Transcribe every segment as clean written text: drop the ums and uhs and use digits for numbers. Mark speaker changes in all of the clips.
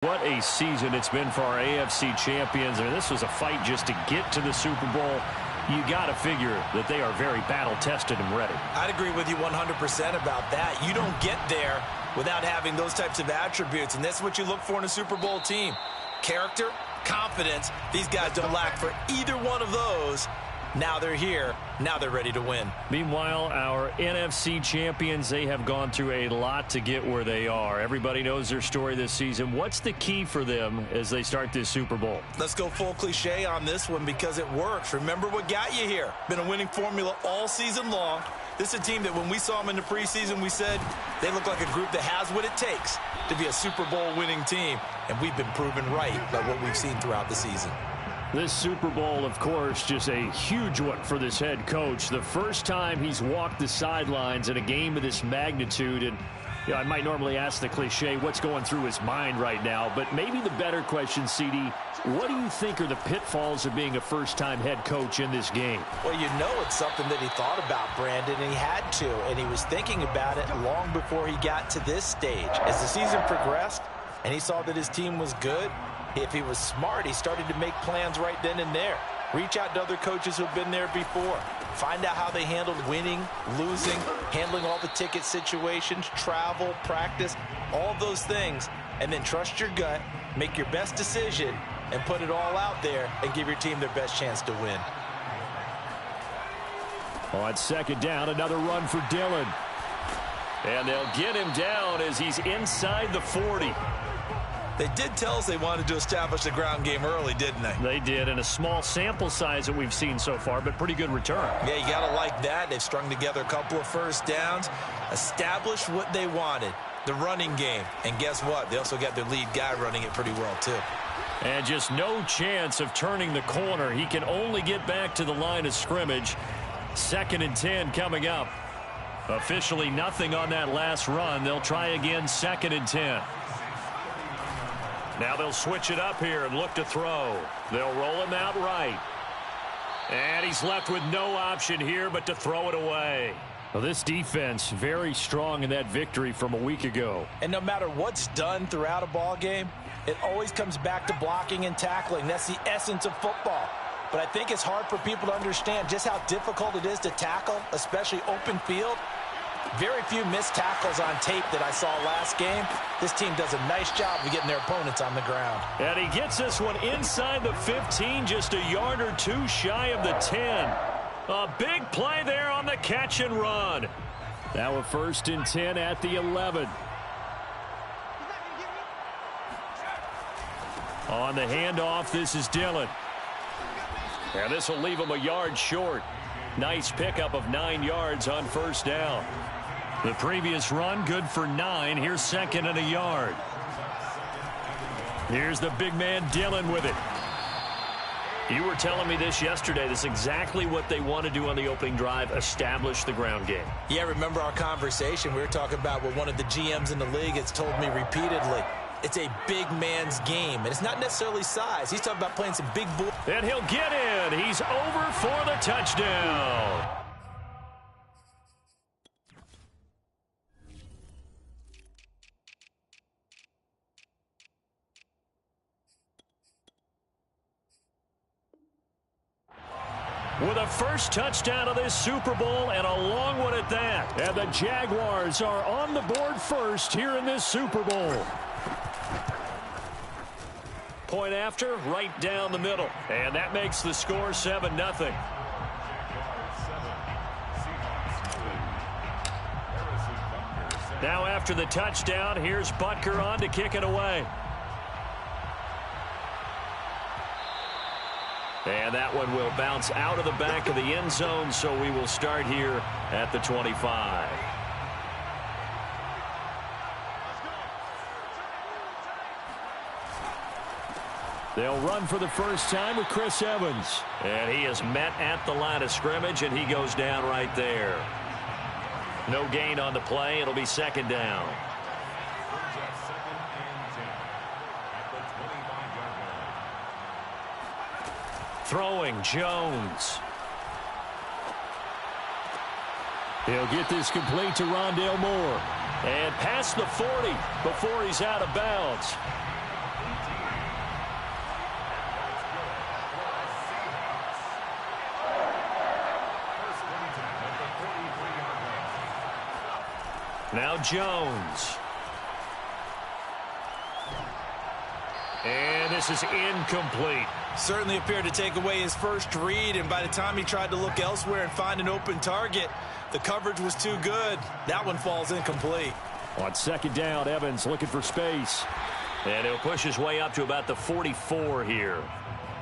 Speaker 1: What a season it's been for our AFC champions. I mean, this was a fight just to get to the Super Bowl. You got to figure that they are very battle-tested and ready.
Speaker 2: I'd agree with you 100% about that. You don't get there without having those types of attributes, and that's what you look for in a Super Bowl team. Character, confidence. These guys don't lack for either one of those. Now they're here. Now they're ready to win.
Speaker 1: Meanwhile, our NFC champions, they have gone through a lot to get where they are. Everybody knows their story this season. What's the key for them as they start this Super Bowl?
Speaker 2: Let's go full cliche on this one because it works. Remember what got you here. Been a winning formula all season long. This is a team that when we saw them in the preseason, we said they look like a group that has what it takes to be a Super Bowl winning team. And we've been proven right by what we've seen throughout the season.
Speaker 1: This Super Bowl, of course, just a huge one for this head coach. The first time he's walked the sidelines in a game of this magnitude. And you know, I might normally ask the cliche, what's going through his mind right now? But maybe the better question, CD, what do you think are the pitfalls of being a first-time head coach in this game?
Speaker 2: Well, you know it's something that he thought about, Brandon, and he had to. And he was thinking about it long before he got to this stage. As the season progressed and he saw that his team was good, if he was smart, he started to make plans right then and there. Reach out to other coaches who have been there before. Find out how they handled winning, losing, handling all the ticket situations, travel, practice, all those things. And then trust your gut, make your best decision, and put it all out there and give your team their best chance to win.
Speaker 1: On second down, another run for Dillon. And they'll get him down as he's inside the 40.
Speaker 2: They did tell us they wanted to establish the ground game early, didn't they?
Speaker 1: They did, and a small sample size that we've seen so far, but pretty good return.
Speaker 2: Yeah, you got to like that. They've strung together a couple of first downs, established what they wanted, the running game. And guess what? They also got their lead guy running it pretty well, too.
Speaker 1: And just no chance of turning the corner. He can only get back to the line of scrimmage. 2nd and 10 coming up. Officially nothing on that last run. They'll try again, 2nd and 10. Now they'll switch it up here and look to throw. They'll roll him out right. And he's left with no option here but to throw it away. Well, this defense very strong in that victory from a week ago.
Speaker 2: And no matter what's done throughout a ball game, it always comes back to blocking and tackling. That's the essence of football. But I think it's hard for people to understand just how difficult it is to tackle, especially open field. Very few missed tackles on tape that I saw last game. This team does a nice job of getting their opponents on the ground.
Speaker 1: And he gets this one inside the 15, just a yard or two shy of the 10. A big play there on the catch and run. Now a 1st and 10 at the 11. On the handoff, this is Dillon. And this will leave him a yard short. Nice pickup of 9 yards on 1st down. The previous run, good for 9. Here's 2nd and a yard. Here's the big man Dillon with it. You were telling me this yesterday. This is exactly what they want to do on the opening drive, establish the ground game.
Speaker 2: Yeah, remember our conversation. We were talking about what one of the GMs in the league has told me repeatedly. It's a big man's game, and it's not necessarily size. He's talking about playing some big boy.
Speaker 1: And he'll get in. He's over for the touchdown. With a first touchdown of this Super Bowl, and a long one at that. And the Jaguars are on the board first here in this Super Bowl. Point after, right down the middle. And that makes the score 7-0. Now after the touchdown, here's Butker on to kick it away. And that one will bounce out of the back of the end zone, so we will start here at the 25. They'll run for the first time with Chris Evans. And he is met at the line of scrimmage, and he goes down right there. No gain on the play. It'll be 2nd down. Throwing, Jones. He'll get this complete to Rondale Moore. And past the 40 before he's out of bounds. Now Jones. And this is incomplete.
Speaker 2: Certainly appeared to take away his first read, and by the time he tried to look elsewhere and find an open target, the coverage was too good. That one falls incomplete.
Speaker 1: On second down, Evans looking for space. And he'll push his way up to about the 44 here.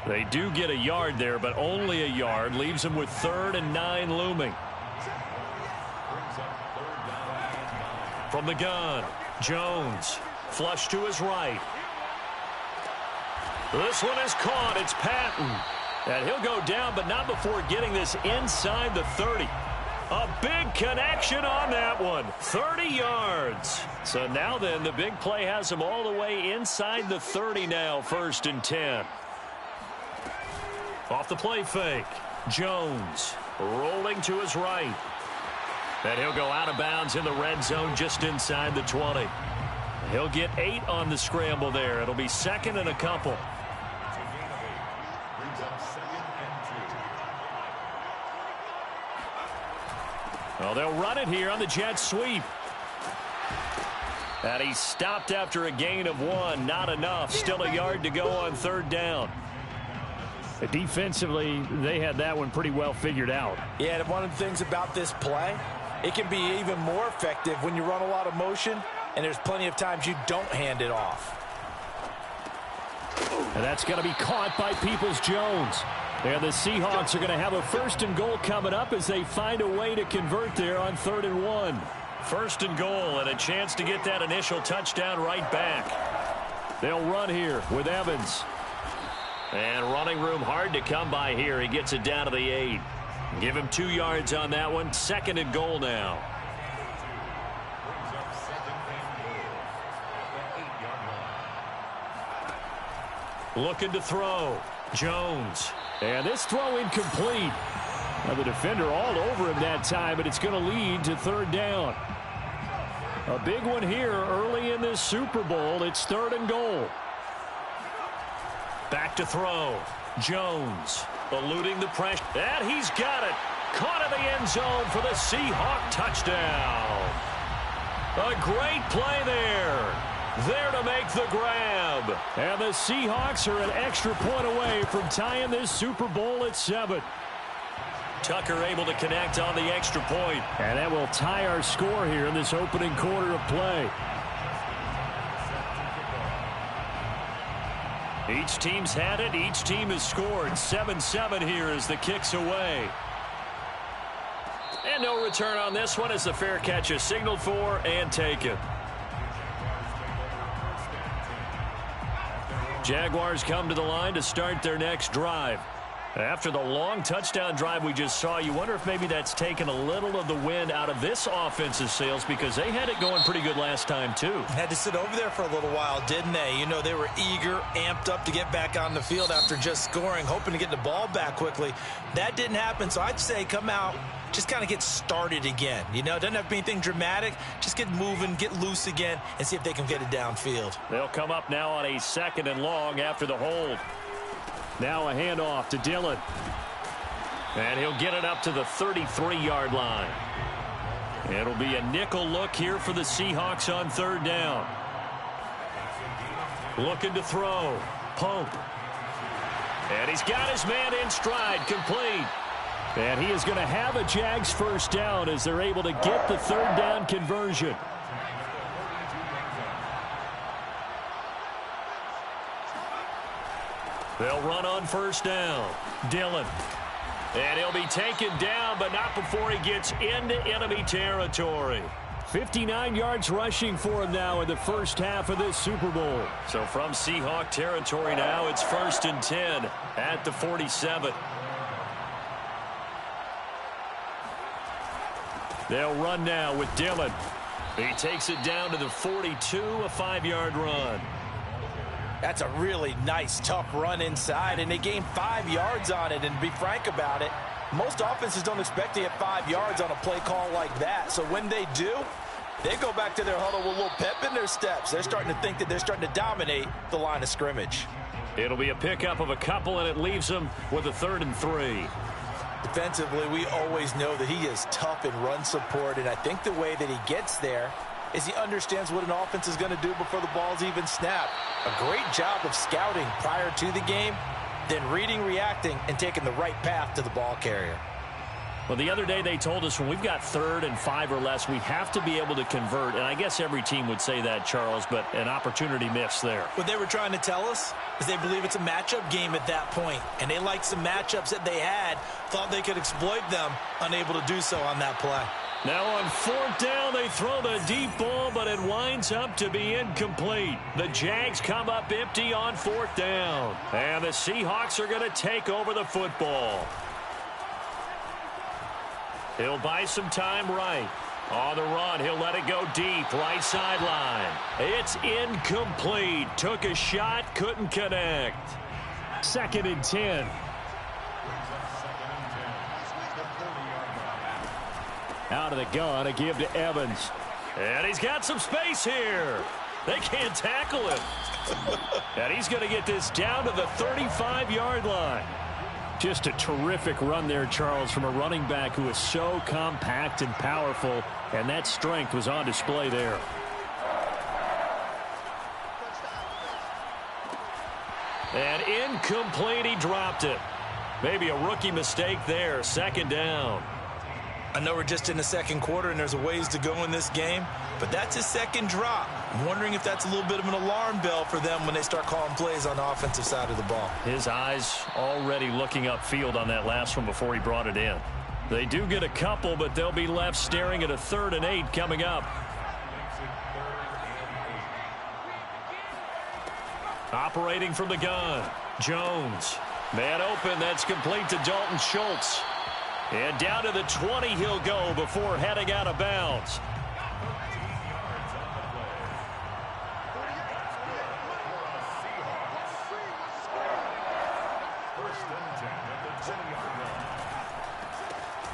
Speaker 1: They do get a yard there, but only a yard. Leaves him with 3rd and 9 looming. From the gun, Jones. Flush to his right. This one is caught. It's Patton. And he'll go down, but not before getting this inside the 30. A big connection on that one. 30 yards. So now then, the big play has him all the way inside the 30 now, 1st and 10. Off the play fake. Jones rolling to his right. And he'll go out of bounds in the red zone just inside the 20. He'll get 8 on the scramble there. It'll be 2nd and a couple. Well, they'll run it here on the jet sweep. And he stopped after a gain of 1. Not enough. Still a yard to go on 3rd down. Defensively, they had that one pretty well figured out.
Speaker 2: Yeah, and one of the things about this play, it can be even more effective when you run a lot of motion, and there's plenty of times you don't hand it off.
Speaker 1: And that's going to be caught by Peoples-Jones. And the Seahawks are going to have a 1st and goal coming up as they find a way to convert there on 3rd and 1. 1st and goal and a chance to get that initial touchdown right back. They'll run here with Evans. And running room hard to come by here. He gets it down to the 8. Give him 2 yards on that one. 2nd and goal now. Looking to throw. Jones. And this throw incomplete. Now the defender all over him that time, but it's going to lead to 3rd down. A big one here early in this Super Bowl. It's 3rd and goal. Back to throw. Jones eluding the pressure. And he's got it. Caught in the end zone for the Seahawk touchdown. A great play there. There to make the grab. And the Seahawks are an extra point away from tying this Super Bowl at 7. Tucker able to connect on the extra point. And that will tie our score here in this opening quarter of play. Each team's had it. Each team has scored. 7-7 here as the kick's away. And no return on this one as the fair catch is signaled for and taken. Jaguars come to the line to start their next drive. After the long touchdown drive we just saw, you wonder if maybe that's taken a little of the wind out of this offense's sails because they had it going pretty good last time too.
Speaker 2: Had to sit over there for a little while, didn't they? You know, they were eager, amped up to get back on the field after just scoring, hoping to get the ball back quickly. That didn't happen, so I'd say come out, just kind of get started again. You know, it doesn't have to be anything dramatic. Just get moving, get loose again, and see if they can get it downfield.
Speaker 1: They'll come up now on a 2nd and long after the hold. Now a handoff to Dillon. And he'll get it up to the 33-yard line. It'll be a nickel look here for the Seahawks on 3rd down. Looking to throw. Pope. And he's got his man in stride, complete. And he is going to have a Jags 1st down as they're able to get the 3rd down conversion. They'll run on 1st down. Dillon. And he'll be taken down, but not before he gets into enemy territory. 59 yards rushing for him now in the first half of this Super Bowl. So from Seahawk territory now, it's 1st and 10 at the 47. They'll run now with Dillon. He takes it down to the 42, a 5-yard run.
Speaker 2: That's a really nice, tough run inside, and they gained 5 yards on it. And to be frank about it, most offenses don't expect to get 5 yards on a play call like that. So when they do, they go back to their huddle with a little pep in their steps. They're starting to think that they're starting to dominate the line of scrimmage.
Speaker 1: It'll be a pickup of a couple, and it leaves them with a 3rd and 3.
Speaker 2: Defensively, we always know that he is tough in run support, and I think the way that he gets there is he understands what an offense is going to do before the ball's even snapped. A great job of scouting prior to the game, then reading, reacting, and taking the right path to the ball carrier.
Speaker 1: Well, the other day they told us when we've got 3rd and 5 or less, we have to be able to convert. And I guess every team would say that, Charles, but an opportunity missed there.
Speaker 2: What they were trying to tell us is they believe it's a matchup game at that point, and they liked some matchups that they had, thought they could exploit them, unable to do so on that play.
Speaker 1: Now on 4th down, they throw the deep ball, but it winds up to be incomplete. The Jags come up empty on 4th down, and the Seahawks are going to take over the football. He'll buy some time right. On the run, he'll let it go deep, right sideline. It's incomplete. Took a shot, couldn't connect. 2nd and 10. Out of the gun, a give to Evans. And he's got some space here. They can't tackle him. And he's going to get this down to the 35-yard line. Just a terrific run there, Charles, from a running back who is so compact and powerful, and that strength was on display there. And incomplete, he dropped it. Maybe a rookie mistake there, 2nd down.
Speaker 2: I know we're just in the 2nd quarter and there's a ways to go in this game, but that's his 2nd drop. I'm wondering if that's a little bit of an alarm bell for them when they start calling plays on the offensive side of the ball.
Speaker 1: His eyes already looking upfield on that last one before he brought it in. They do get a couple, but they'll be left staring at a 3rd and 8 coming up. Operating from the gun, Jones. Man open, that's complete to Dalton Schultz. And down to the 20 he'll go before heading out of bounds.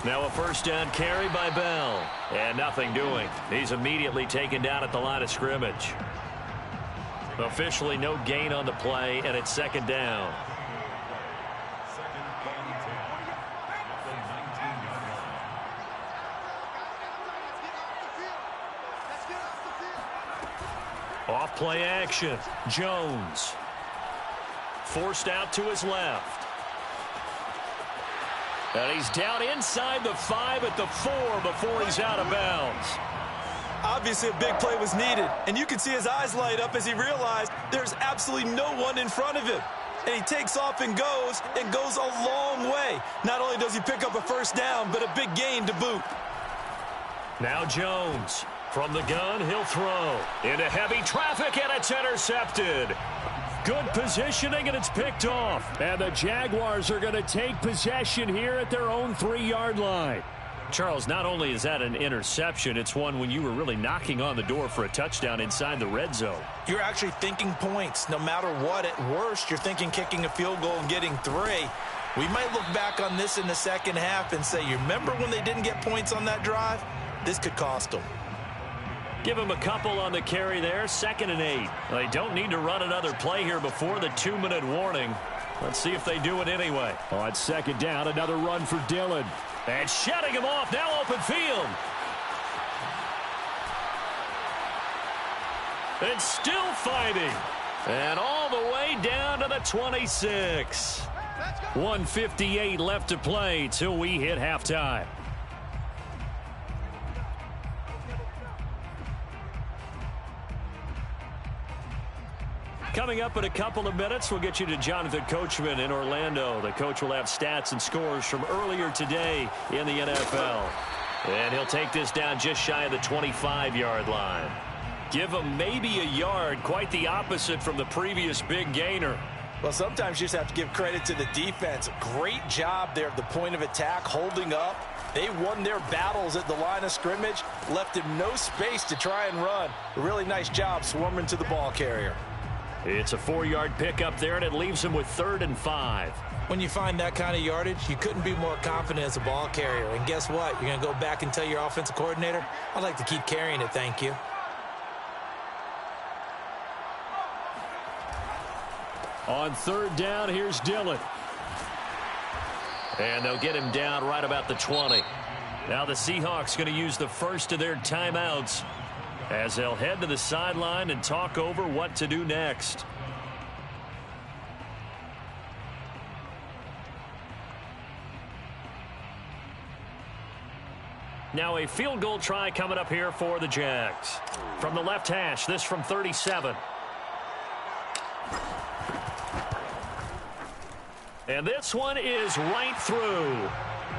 Speaker 1: Now a 1st down carry by Bell. And nothing doing. He's immediately taken down at the line of scrimmage. Officially no gain on the play, and it's 2nd down. Off play action. Jones. Forced out to his left. And he's down inside the 5 at the 4 before he's out of bounds.
Speaker 2: Obviously, a big play was needed, and you can see his eyes light up as he realized there's absolutely no one in front of him. And he takes off and goes a long way. Not only does he pick up a 1st down, but a big gain to boot.
Speaker 1: Now Jones. From the gun, he'll throw. Into heavy traffic, and it's intercepted. Good positioning, and it's picked off. And the Jaguars are going to take possession here at their own 3-yard line. Charles, not only is that an interception, it's one when you were really knocking on the door for a touchdown inside the red zone.
Speaker 2: You're actually thinking points. No matter what, at worst, you're thinking kicking a field goal and getting 3. We might look back on this in the 2nd half and say, you remember when they didn't get points on that drive? This could cost them.
Speaker 1: Give him a couple on the carry there, 2nd and 8. They don't need to run another play here before the 2-minute warning. Let's see if they do it anyway. On 2nd down, another run for Dillon. And shutting him off, now open field. And still fighting. And all the way down to the 26. 1:58 left to play till we hit halftime. Coming up in a couple of minutes, we'll get you to Jonathan Coachman in Orlando. The coach will have stats and scores from earlier today in the NFL. And he'll take this down just shy of the 25-yard line. Give him maybe a yard, quite the opposite from the previous big gainer.
Speaker 2: Well, sometimes you just have to give credit to the defense. Great job there at the point of attack, holding up. They won their battles at the line of scrimmage, left him no space to try and run. A really nice job swarming to the ball carrier.
Speaker 1: It's a 4-yard pickup there, and it leaves him with 3rd and 5.
Speaker 2: When you find that kind of yardage, you couldn't be more confident as a ball carrier. And guess what? You're going to go back and tell your offensive coordinator, I'd like to keep carrying it, thank you.
Speaker 1: On 3rd down, here's Dillon. And they'll get him down right about the 20. Now the Seahawks going to use the first of their timeouts as they'll head to the sideline and talk over what to do next. Now a field goal try coming up here for the Jags. From the left hash, this from 37. And this one is right through.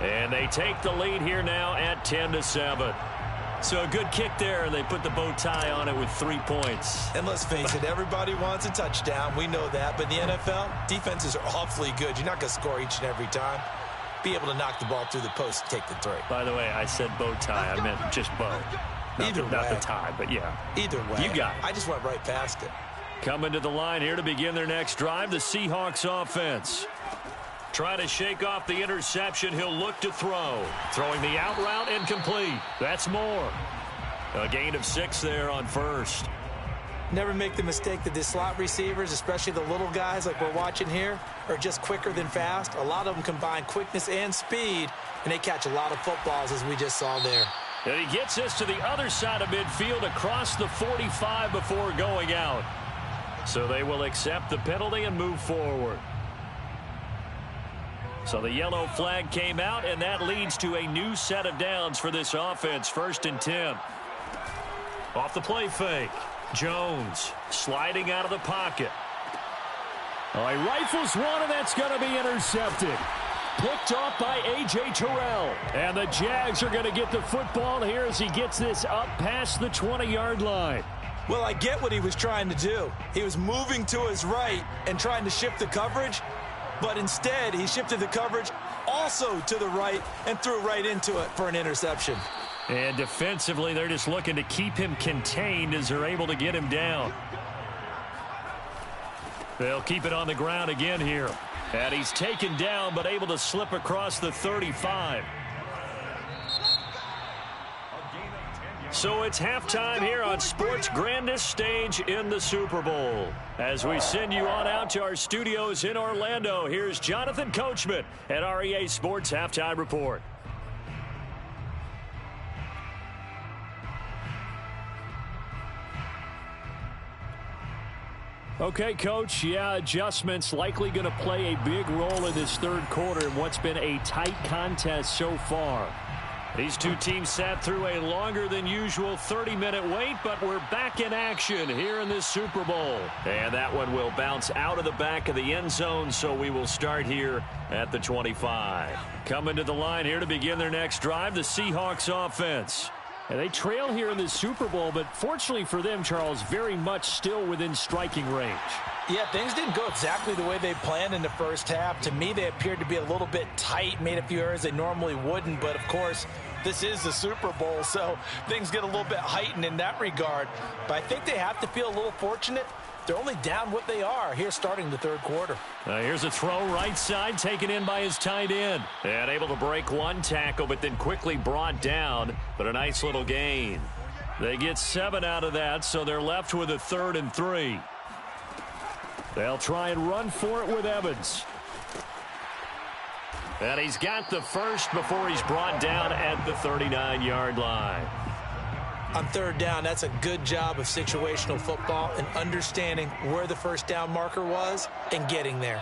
Speaker 1: And they take the lead here now at 10-7. So a good kick there, and they put the bow tie on it with 3 points.
Speaker 2: And let's face it, everybody wants a touchdown. We know that. But in the NFL, defenses are awfully good. You're not going to score each and every time. Be able to knock the ball through the post and take the three.
Speaker 1: By the way, I said bow tie. I meant just bow. Not the tie, but yeah.
Speaker 2: Either way.
Speaker 1: You got it.
Speaker 2: I just went right past it.
Speaker 1: Coming to the line here to begin their next drive, the Seahawks offense. Trying to shake off the interception. He'll look to throw. Throwing the out route incomplete. That's Moore. A gain of 6 there on first.
Speaker 2: Never make the mistake that the slot receivers, especially the little guys like we're watching here, are just quicker than fast. A lot of them combine quickness and speed, and they catch a lot of footballs, as we just saw there.
Speaker 1: And he gets us to the other side of midfield across the 45 before going out. So they will accept the penalty and move forward. So the yellow flag came out, and that leads to a new set of downs for this offense. 1st and 10. Off the play fake. Jones sliding out of the pocket. All right, rifles one, and that's going to be intercepted. Picked off by A.J. Terrell. And the Jags are going to get the football here as he gets this up past the 20-yard line.
Speaker 2: Well, I get what he was trying to do. He was moving to his right and trying to shift the coverage. But instead, he shifted the coverage also to the right and threw right into it for an interception.
Speaker 1: And defensively, they're just looking to keep him contained as they're able to get him down. They'll keep it on the ground again here. And he's taken down, but able to slip across the 35. So it's halftime here on sports' grandest stage in the Super Bowl. As we send you on out to our studios in Orlando, here's Jonathan Coachman at REA Sports Halftime Report. Okay, Coach, adjustments likely going to play a big role in this third quarter in what's been a tight contest so far. These two teams sat through a longer than usual 30-minute wait, but we're back in action here in this Super Bowl. And that one will bounce out of the back of the end zone, so we will start here at the 25. Coming to the line here to begin their next drive, the Seahawks offense. And they trail here in this Super Bowl, but fortunately for them, Charles, very much still within striking range.
Speaker 2: Yeah, things didn't go exactly the way they planned in the first half. To me, they appeared to be a little bit tight, made a few errors they normally wouldn't. But, of course, this is the Super Bowl, so things get a little bit heightened in that regard. But I think they have to feel a little fortunate. They're only down what they are here starting the third quarter.
Speaker 1: Here's a throw right side taken in by his tight end. And able to break one tackle, but then quickly brought down. But a nice little gain. They get 7 out of that, so they're left with a 3rd and 3. They'll try and run for it with Evans. And he's got the first before he's brought down at the 39-yard line.
Speaker 2: On third down, that's a good job of situational football and understanding where the first down marker was and getting there.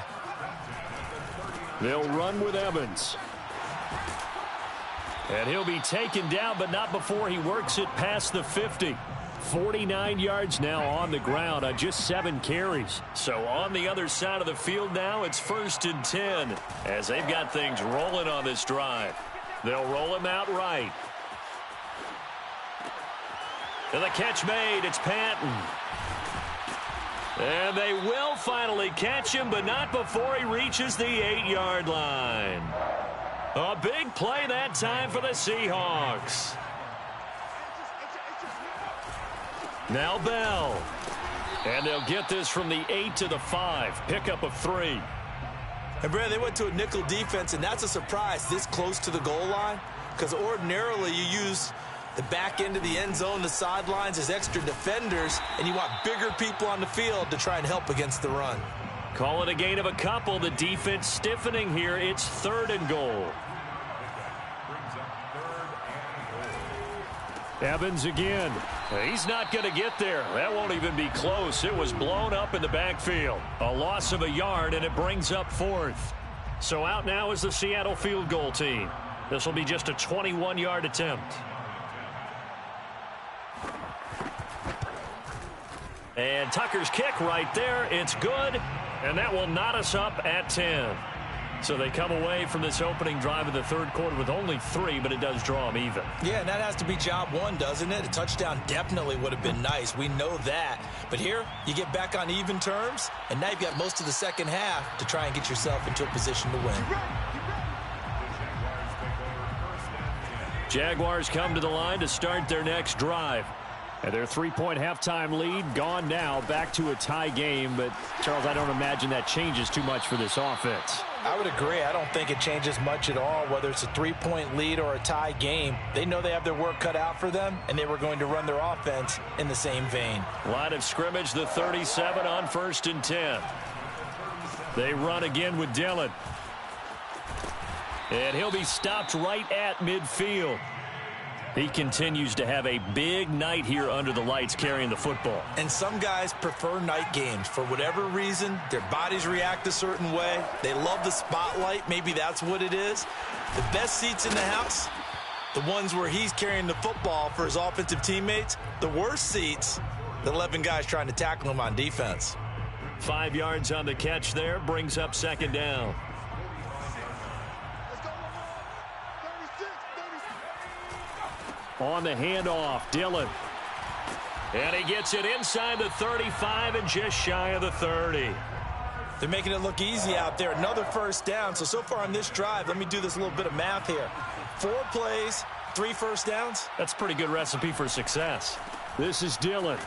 Speaker 1: They'll run with Evans. And he'll be taken down, but not before he works it past the 50. 49 yards now on the ground on just 7 carries. So on the other side of the field now, it's 1st and 10 as they've got things rolling on this drive. They'll roll him out right. And the catch made, it's Patton. And they will finally catch him, but not before he reaches the 8-yard line. A big play that time for the Seahawks. Now Bell. And they'll get this from the 8 to the 5. Pickup of 3.
Speaker 2: And, Brad, they went to a nickel defense, and that's a surprise this close to the goal line because ordinarily you use the back end of the end zone, the sidelines as extra defenders, and you want bigger people on the field to try and help against the run.
Speaker 1: Call it a gain of a couple. The defense stiffening here. It's 3rd and goal. Evans again. He's not going to get there. That won't even be close. It was blown up in the backfield. A loss of a yard, and it brings up 4th. So out now is the Seattle field goal team. This will be just a 21-yard attempt. And Tucker's kick right there. It's good, and that will knot us up at 10. So they come away from this opening drive of the 3rd quarter with only 3, but it does draw them even.
Speaker 2: Yeah, and that has to be job 1, doesn't it? A touchdown definitely would have been nice. We know that. But here, you get back on even terms, and now you've got most of the second half to try and get yourself into a position to win.
Speaker 1: Jaguars come to the line to start their next drive. And their 3-point halftime lead gone now, back to a tie game. But, Charles, I don't imagine that changes too much for this offense.
Speaker 2: I would agree. I don't think it changes much at all, whether it's a 3-point lead or a tie game. They know they have their work cut out for them, and they were going to run their offense in the same vein.
Speaker 1: Line of scrimmage, the 37 on 1st and 10. They run again with Dillon. And he'll be stopped right at midfield. He continues to have a big night here under the lights carrying the football.
Speaker 2: And some guys prefer night games. For whatever reason, their bodies react a certain way. They love the spotlight. Maybe that's what it is. The best seats in the house, the ones where he's carrying the football for his offensive teammates. The worst seats, the 11 guys trying to tackle him on defense.
Speaker 1: 5 yards on the catch there, brings up 2nd down. On the handoff, Dillon. And he gets it inside the 35 and just shy of the 30.
Speaker 2: They're making it look easy out there. Another 1st down. So far on this drive, let me do this little bit of math here. 4 plays, 3 first downs.
Speaker 1: That's a pretty good recipe for success. This is Dillon.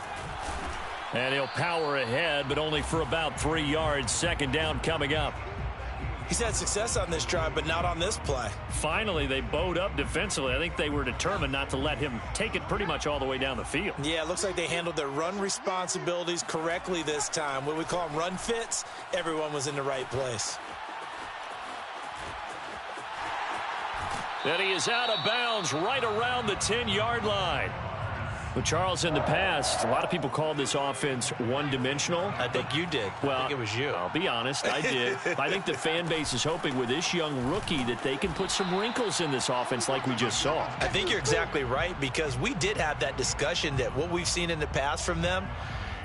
Speaker 1: And he'll power ahead, but only for about 3 yards. 2nd down coming up.
Speaker 2: He's had success on this drive, but not on this play.
Speaker 1: Finally, they bowed up defensively. I think they were determined not to let him take it pretty much all the way down the field.
Speaker 2: Yeah, it looks like they handled their run responsibilities correctly this time. What we call them run fits, everyone was in the right place.
Speaker 1: And he is out of bounds right around the 10-yard line. But, Charles, in the past, a lot of people called this offense one-dimensional.
Speaker 2: I think you did.
Speaker 1: Well,
Speaker 2: I think it was you.
Speaker 1: I'll be honest, I did. I think the fan base is hoping with this young rookie that they can put some wrinkles in this offense like we just saw.
Speaker 2: I think you're exactly right, because we did have that discussion that what we've seen in the past from them,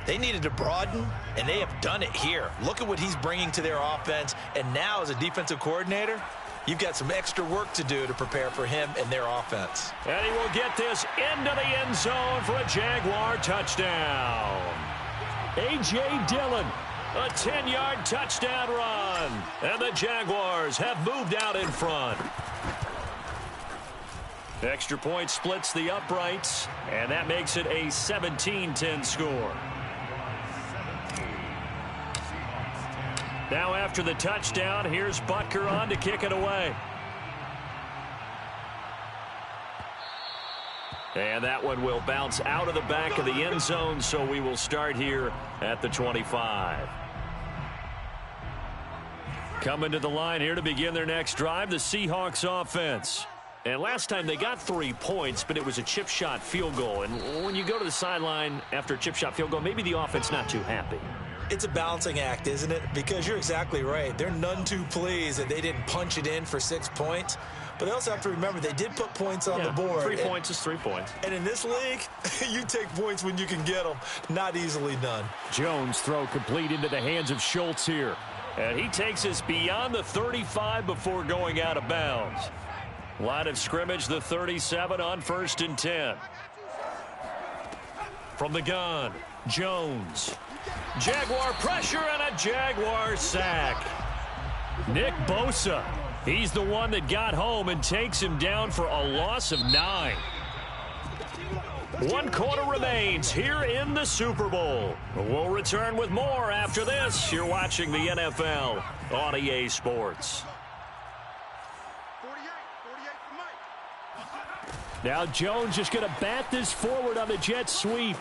Speaker 2: they needed to broaden, and they have done it here. Look at what he's bringing to their offense, and now as a defensive coordinator, you've got some extra work to do to prepare for him and their offense.
Speaker 1: And he will get this into the end zone for a Jaguar touchdown. A.J. Dillon, a 10-yard touchdown run. And the Jaguars have moved out in front. Extra point splits the uprights, and that makes it a 17-10 score. Now after the touchdown, here's Butker on to kick it away. And that one will bounce out of the back of the end zone, so we will start here at the 25. Coming to the line here to begin their next drive, the Seahawks offense. And last time they got 3 points, but it was a chip shot field goal. And when you go to the sideline after a chip shot field goal, maybe the offense not too happy.
Speaker 2: It's a balancing act, isn't it? Because you're exactly right. They're none too pleased that they didn't punch it in for 6 points. But they also have to remember they did put points on the board.
Speaker 1: 3 points is 3 points.
Speaker 2: And in this league, you take points when you can get them. Not easily done.
Speaker 1: Jones throw complete into the hands of Schultz here. And he takes us beyond the 35 before going out of bounds. Line of scrimmage, the 37 on 1st and 10. From the gun, Jones. Jaguar pressure and a Jaguar sack. Nick Bosa, he's the one that got home and takes him down for a loss of 9. 1 quarter remains here in the Super Bowl. We'll return with more after this. You're watching the NFL on EA Sports. Now Jones just going to bat this forward on the jet sweep.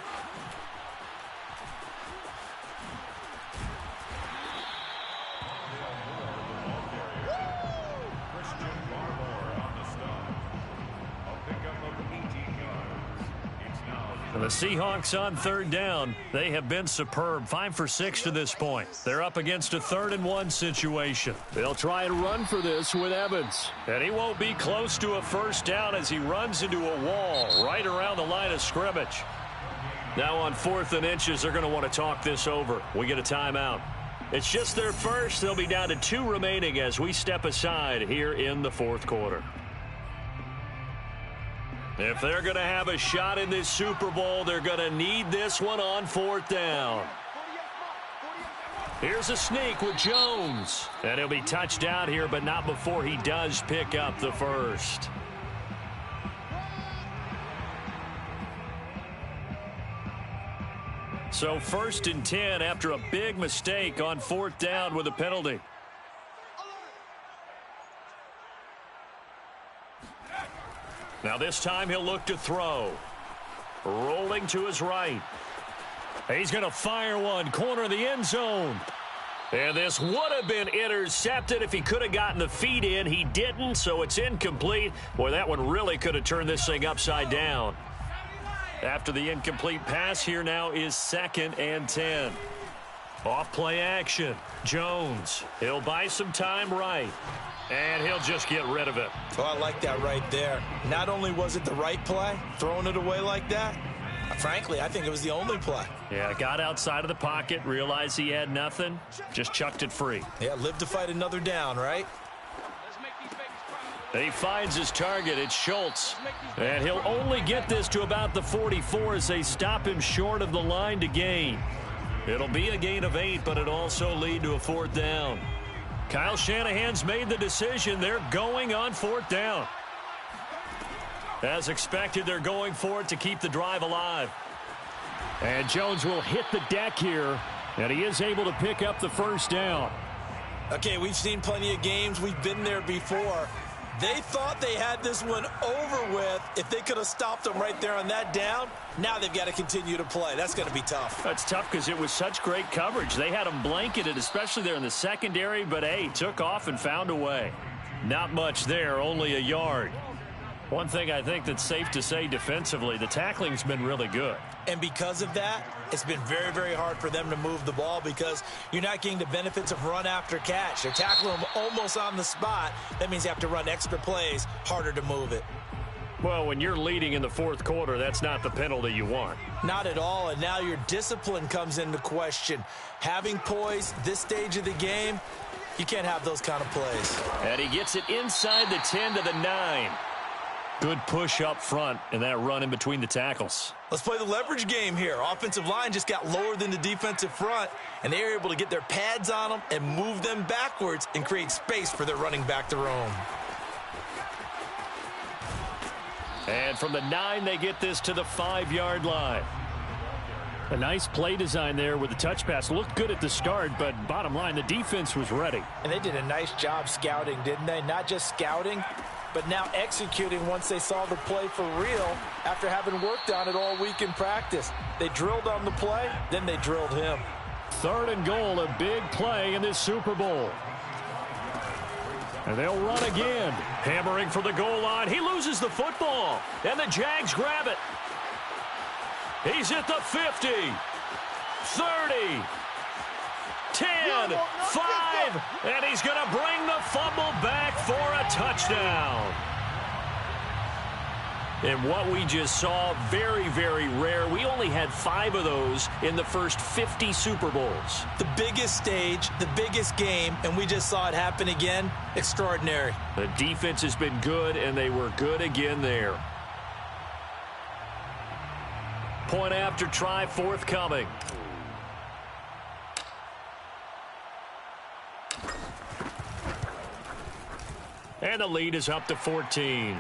Speaker 1: And the Seahawks on third down, they have been superb. 5 for 6 to this point. They're up against a 3rd-and-1 situation. They'll try and run for this with Evans. And he won't be close to a first down as he runs into a wall right around the line of scrimmage. Now on 4th and inches, they're going to want to talk this over. We get a timeout. It's just their first. They'll be down to 2 remaining as we step aside here in the 4th quarter. If they're going to have a shot in this Super Bowl, they're going to need this one on 4th down. Here's a sneak with Jones. And he'll be touched out here, but not before he does pick up the first. So 1st and 10 after a big mistake on 4th down with a penalty. Now this time he'll look to throw. Rolling to his right. He's going to fire one. Corner of the end zone. And this would have been intercepted if he could have gotten the feet in. He didn't, so it's incomplete. Boy, that one really could have turned this thing upside down. After the incomplete pass, here now is 2nd and 10. Off play action. Jones. He'll buy some time right. And he'll just get rid of it.
Speaker 2: Oh, I like that right there. Not only was it the right play, throwing it away like that, frankly, I think it was the only play.
Speaker 1: Yeah, got outside of the pocket, realized he had nothing, just chucked it free.
Speaker 2: Yeah, live to fight another down, right?
Speaker 1: He finds his target. It's Schultz. And he'll only get this to about the 44 as they stop him short of the line to gain. It'll be a gain of 8, but it'll also lead to a 4th down. Kyle Shanahan's made the decision. They're going on 4th down. As expected, they're going for it to keep the drive alive. And Jones will hit the deck here, and he is able to pick up the first down.
Speaker 2: Okay, we've seen plenty of games. We've been there before. They thought they had this one over with. If they could have stopped them right there on that down, now they've got to continue to play. That's going to be tough.
Speaker 1: That's tough because it was such great coverage. They had them blanketed, especially there in the secondary, but, hey, took off and found a way. Not much there, only a yard. One thing I think that's safe to say defensively, the tackling's been really good.
Speaker 2: And because of that, it's been very, very hard for them to move the ball because you're not getting the benefits of run after catch. They're tackling them almost on the spot. That means you have to run extra plays, harder to move it.
Speaker 1: Well, when you're leading in the 4th quarter, that's not the penalty you want.
Speaker 2: Not at all, and now your discipline comes into question. Having poise this stage of the game, you can't have those kind of plays.
Speaker 1: And he gets it inside the 10 to the 9. Good push up front and that run in between the tackles.
Speaker 2: Let's play the leverage game here. Offensive line just got lower than the defensive front, and they were able to get their pads on them and move them backwards and create space for their running back to roam.
Speaker 1: And from the 9, they get this to the 5-yard line. A nice play design there with the touch pass. Looked good at the start, but bottom line, the defense was ready.
Speaker 2: And they did a nice job scouting, didn't they? Not just scouting, but now executing once they saw the play for real after having worked on it all week in practice. They drilled on the play, then they drilled him.
Speaker 1: 3rd and goal, a big play in this Super Bowl. And they'll run again. Hammering for the goal line. He loses the football, and the Jags grab it. He's at the 50, 30, 10, 5, and he's going to bring the fumble back for a touchdown. And what we just saw, very, very rare. We only had 5 of those in the first 50 Super Bowls.
Speaker 2: The biggest stage, the biggest game, and we just saw it happen again. Extraordinary.
Speaker 1: The defense has been good, and they were good again there. Point after try forthcoming. And the lead is up to 14.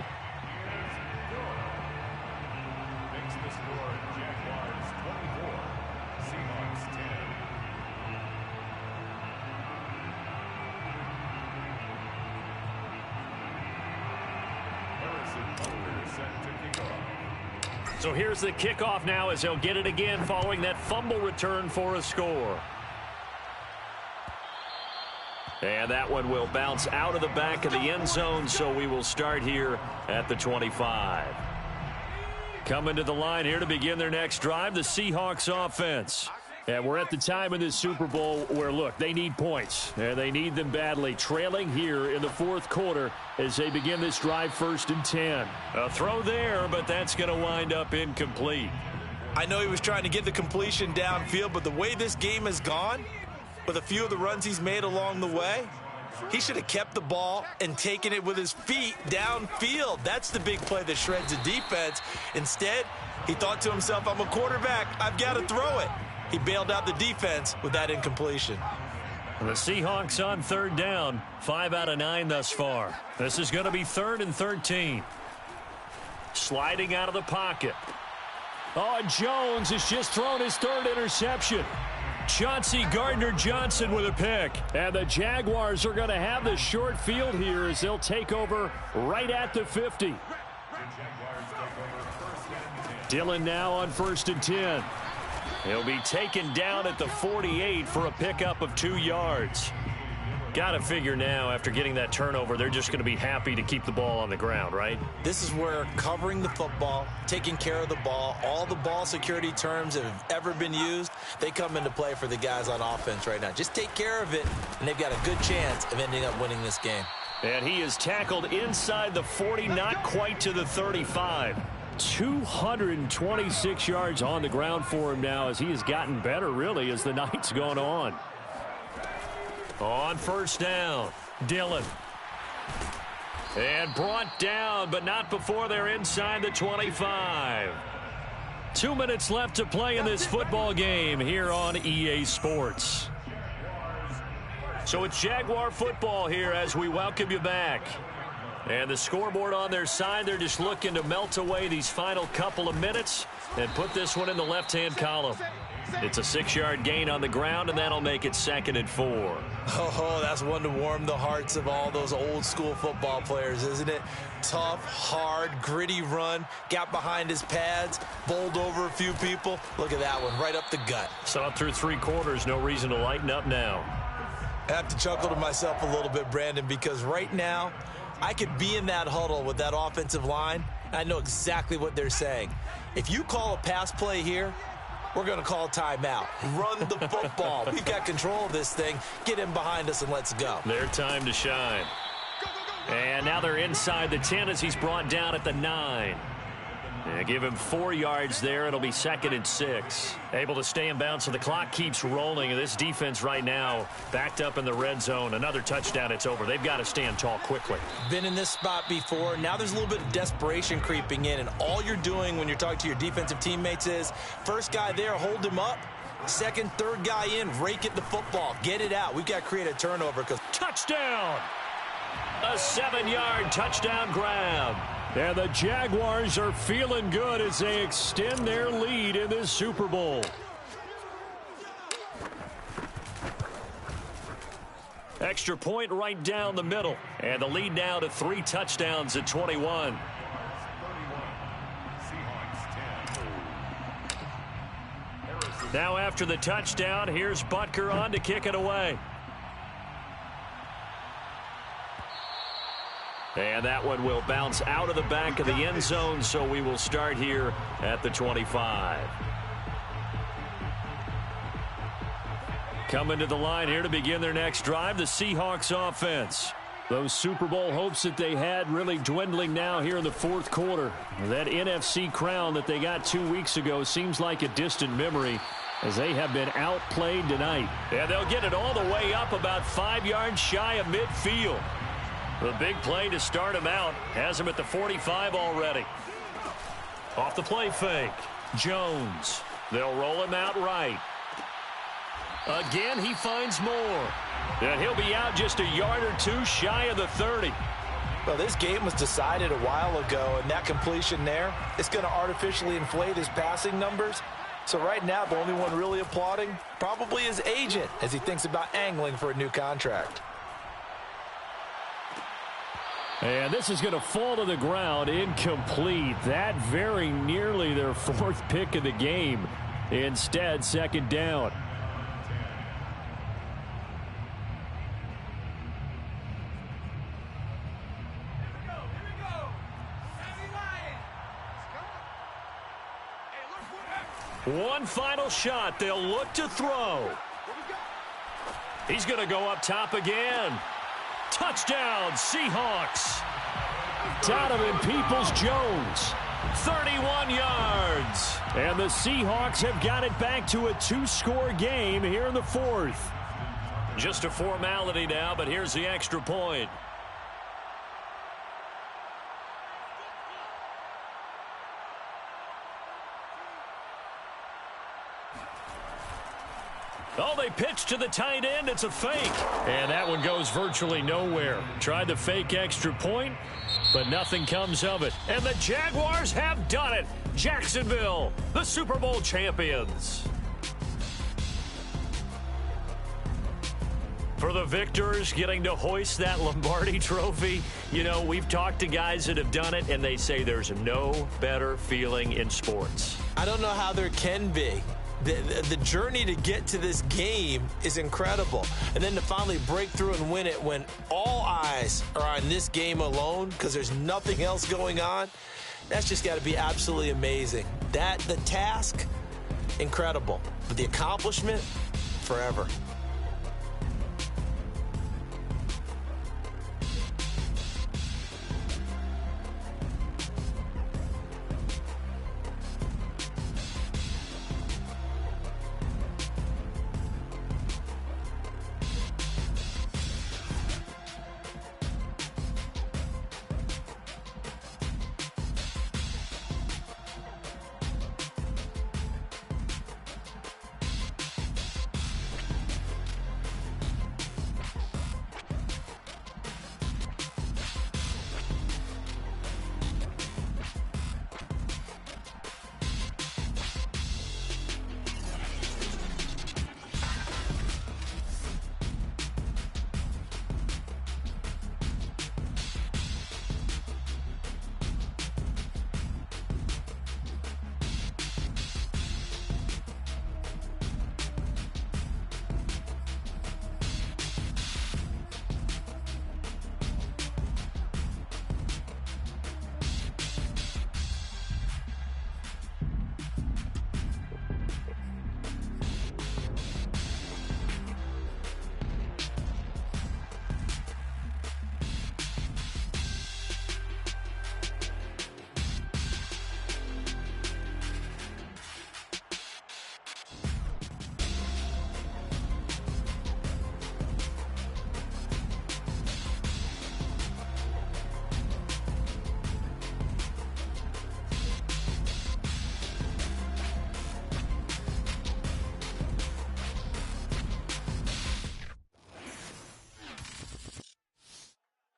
Speaker 1: So here's the kickoff now as they'll get it again following that fumble return for a score. And that one will bounce out of the back of the end zone, so we will start here at the 25. Coming to the line here to begin their next drive, the Seahawks offense. And we're at the time in this Super Bowl where, look, they need points. And they need them badly. Trailing here in the fourth quarter as they begin this drive 1st and 10. A throw there, but that's going to wind up incomplete.
Speaker 2: I know he was trying to get the completion downfield, but the way this game has gone, with a few of the runs he's made along the way, he should have kept the ball and taken it with his feet downfield. That's the big play that shreds the defense. Instead, he thought to himself, I'm a quarterback. I've got to throw it. He bailed out the defense with that incompletion.
Speaker 1: The Seahawks on 3rd down, 5 out of 9 thus far. This is going to be 3rd and 13. Sliding out of the pocket. Oh, Jones has just thrown his 3rd interception. Chauncey Gardner-Johnson with a pick. And the Jaguars are going to have the short field here as they'll take over right at the 50. Dillon now on 1st and 10. He'll be taken down at the 48 for a pickup of 2 yards. Got to figure now, after getting that turnover, they're just going to be happy to keep the ball on the ground, right?
Speaker 2: This is where covering the football, taking care of the ball, all the ball security terms that have ever been used, they come into play for the guys on offense right now. Just take care of it, and they've got a good chance of ending up winning this game.
Speaker 1: And he is tackled inside the 40, not quite to the 35. 226 yards on the ground for him now as he has gotten better, really, as the night's gone on. On 1st down, Dillon. And brought down, but not before they're inside the 25. 2 minutes left to play in this football game here on EA Sports. So it's Jaguar football here as we welcome you back. And the scoreboard on their side, they're just looking to melt away these final couple of minutes and put this one in the left-hand column. It's a 6-yard gain on the ground, and that'll make it 2nd and 4.
Speaker 2: Oh, that's one to warm the hearts of all those old-school football players, isn't it? Tough, hard, gritty run, got behind his pads, bowled over a few people. Look at that one, right up the gut.
Speaker 1: Saw it through 3 quarters, no reason to lighten up now.
Speaker 2: I have to chuckle to myself a little bit, Brandon, because right now, I could be in that huddle with that offensive line. I know exactly what they're saying. If you call a pass play here, we're going to call timeout. Run the football. We've got control of this thing. Get him behind us and let's go.
Speaker 1: Their time to shine. And now they're inside the 10 as he's brought down at the 9. And give him 4 yards there. It'll be 2nd and 6. Able to stay in bounds, so the clock keeps rolling. And this defense right now backed up in the red zone. Another touchdown, it's over. They've got to stand tall quickly.
Speaker 2: Been in this spot before. Now there's a little bit of desperation creeping in. And all you're doing when you're talking to your defensive teammates is, first guy there, hold him up. Second, third guy in, rake at the football. Get it out. We've got to create a turnover.
Speaker 1: Touchdown! A 7-yard touchdown grab. And the Jaguars are feeling good as they extend their lead in this Super Bowl. Extra point right down the middle. And the lead now to 3 touchdowns at 21. Now after the touchdown, here's Butker on to kick it away. And that one will bounce out of the back of the end zone, so we will start here at the 25. Coming to the line here to begin their next drive, the Seahawks offense. Those Super Bowl hopes that they had really dwindling now here in the fourth quarter. That NFC crown that they got 2 weeks ago seems like a distant memory as they have been outplayed tonight. And they'll get it all the way up about 5 yards shy of midfield. The big play to start him out has him at the 45 already. Off the play fake, Jones. They'll roll him out right. Again, he finds more. And he'll be out just a yard or two shy of the 30.
Speaker 2: Well, this game was decided a while ago, and that completion there, it's going to artificially inflate his passing numbers. So right now, the only one really applauding probably his agent as he thinks about angling for a new contract.
Speaker 1: And this is going to fall to the ground, incomplete. That very nearly their 4th pick of the game. Instead, 2nd down. One final shot. They'll look to throw. He's going to go up top again. Touchdown, Seahawks. Donovan Peoples-Jones, 31 yards. And the Seahawks have got it back to a 2-score game here in the fourth. Just a formality now, but here's the extra point. Oh, they pitch to the tight end. It's a fake. And that one goes virtually nowhere. Tried to fake extra point, but nothing comes of it. And the Jaguars have done it. Jacksonville, the Super Bowl champions. For the victors, getting to hoist that Lombardi trophy, you know, we've talked to guys that have done it, and they say there's no better feeling in sports.
Speaker 2: I don't know how there can be. The journey to get to this game is incredible. And then to finally break through and win it when all eyes are on this game alone because there's nothing else going on, that's just got to be absolutely amazing. The task, incredible. But the accomplishment, forever.